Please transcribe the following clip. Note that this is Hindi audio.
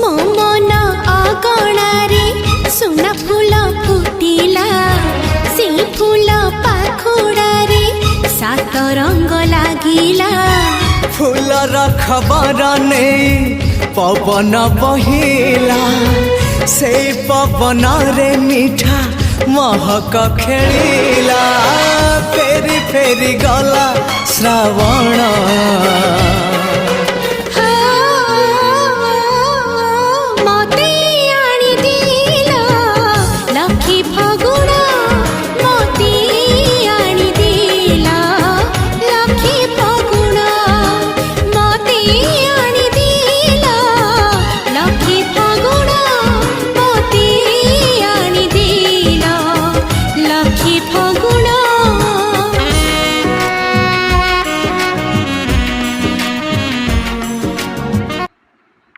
मो मन अगणारे सुना फूल फुटिला से फूल पाखुड़ारे सात रंग लागिला फूलर खबर नहीं पवन बहिला से पवन रे मीठा महक खेलिला फेरी फेरी गला श्रावण